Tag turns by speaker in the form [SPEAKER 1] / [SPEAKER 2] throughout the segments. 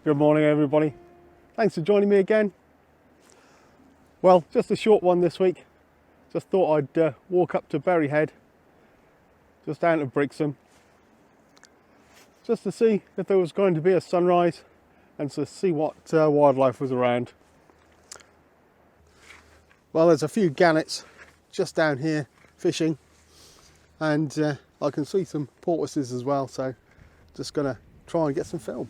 [SPEAKER 1] Good morning everybody, thanks for joining me again. Well, just a short one this week. Just thought I'd walk up to Bury Head, just down to Brixham, just to see if there was going to be a sunrise and to see what wildlife was around. Well, there's a few gannets just down here fishing, and I can see some tortoises as well, so just gonna try and get some film.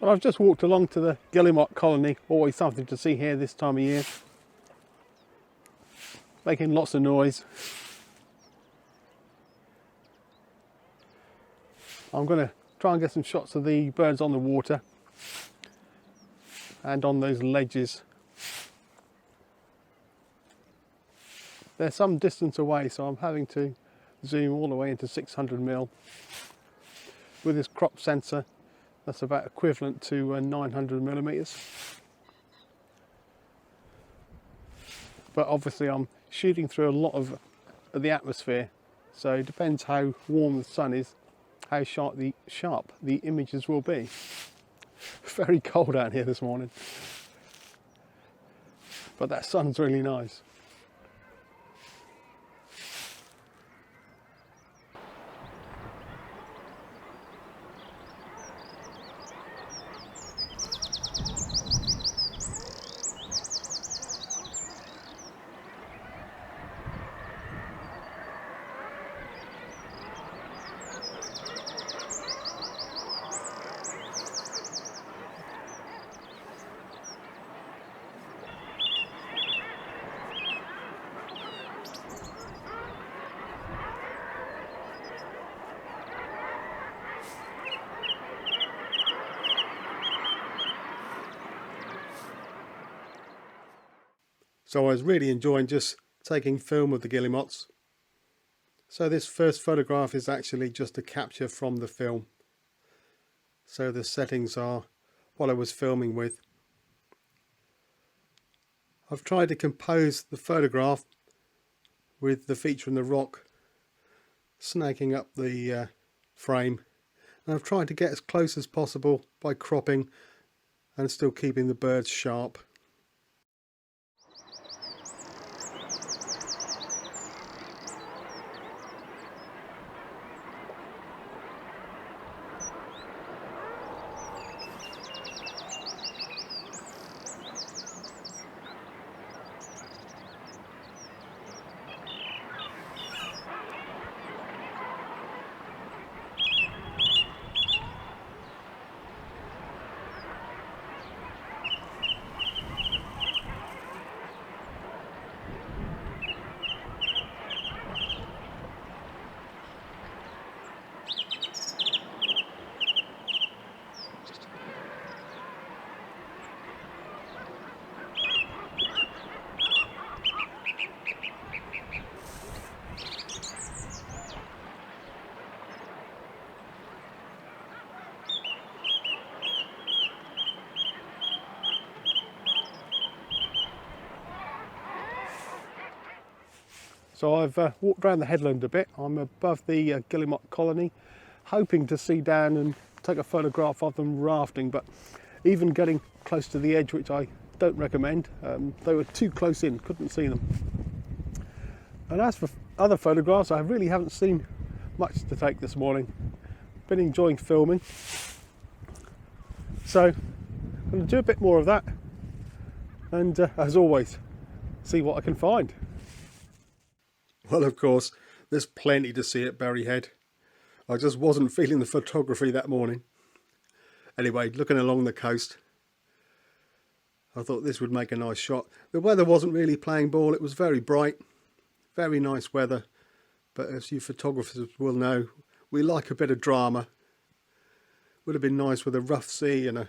[SPEAKER 1] Well, I've just walked along to the guillemot colony, always something to see here this time of year. Making lots of noise. I'm going to try and get some shots of the birds on the water and on those ledges. they're some distance away, so I'm having to zoom all the way into 600mm. With this crop sensor, that's about equivalent to 900mm. But obviously I'm shooting through a lot of the atmosphere, so it depends how warm the sun is, how sharp the images will be. Very cold out here this morning, but that sun's really nice. So I was really enjoying just taking film of the guillemots. So this first photograph is actually just a capture from the film. So the settings are what I was filming with. I've tried to compose the photograph with the feature in the rock snagging up the frame. And I've tried to get as close as possible by cropping and still keeping the birds sharp. So I've walked around the headland a bit. I'm above the guillemot colony, hoping to see down and take a photograph of them rafting, but even getting close to the edge, which I don't recommend, they were too close in, couldn't see them. And as for other photographs, I really haven't seen much to take this morning. Been enjoying filming. So I'm going to do a bit more of that, and as always, see what I can find. Well, of course, there's plenty to see at Berry Head. I just wasn't feeling the photography that morning. Anyway, looking along the coast, I thought this would make a nice shot. The weather wasn't really playing ball. It was very bright, very nice weather. But as you photographers will know, we like a bit of drama. Would have been nice with a rough sea and a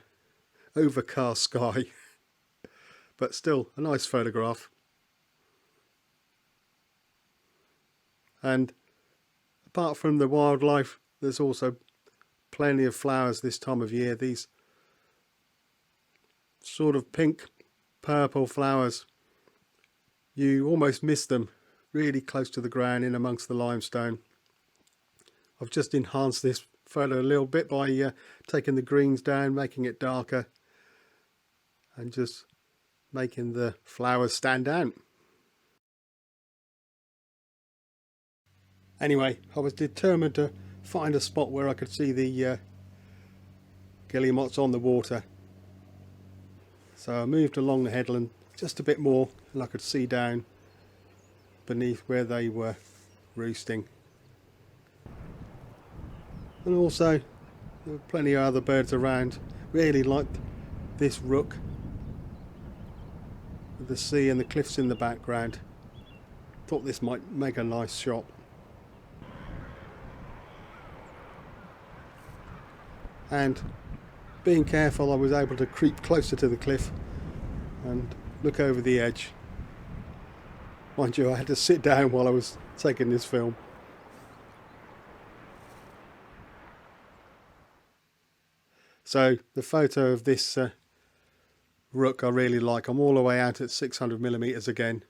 [SPEAKER 1] overcast sky. But still, a nice photograph. And apart from the wildlife, there's also plenty of flowers this time of year. These sort of pink, purple flowers. You almost miss them really close to the ground in amongst the limestone. I've just enhanced this photo a little bit by taking the greens down, making it darker, and just making the flowers stand out. Anyway, I was determined to find a spot where I could see the guillemots on the water. So I moved along the headland just a bit more and I could see down beneath where they were roosting. And also there were plenty of other birds around. Really liked this rook with the sea and the cliffs in the background. Thought this might make a nice shot. And being careful, I was able to creep closer to the cliff and look over the edge. Mind you, I had to sit down while I was taking this film. So the photo of this rook I really like. I'm all the way out at 600mm again.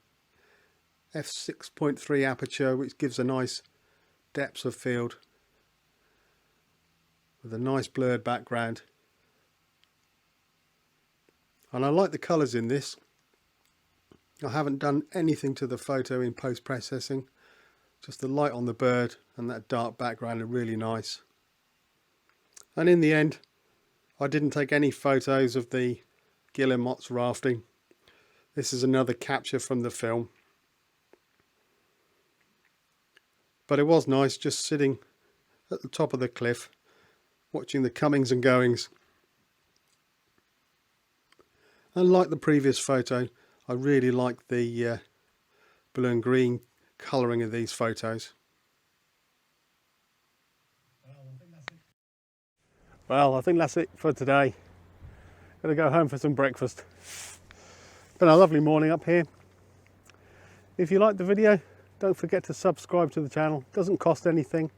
[SPEAKER 1] f6.3 aperture, which gives a nice depth of field with a nice blurred background. And I like the colours in this. I haven't done anything to the photo in post-processing. Just the light on the bird and that dark background are really nice. And in the end, I didn't take any photos of the guillemots rafting. This is another capture from the film. But it was nice just sitting at the top of the cliff, watching the comings and goings. And like the previous photo, I really like the blue and green colouring of these photos. Well, I think that's it for today. Gonna go home for some breakfast. Been a lovely morning up here. If you liked the video, don't forget to subscribe to the channel. It doesn't cost anything.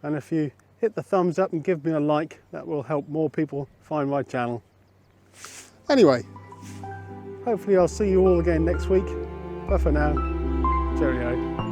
[SPEAKER 1] And if you hit the thumbs up and give me a like, that will help more people find my channel. Anyway, hopefully I'll see you all again next week. But for now, cheerio.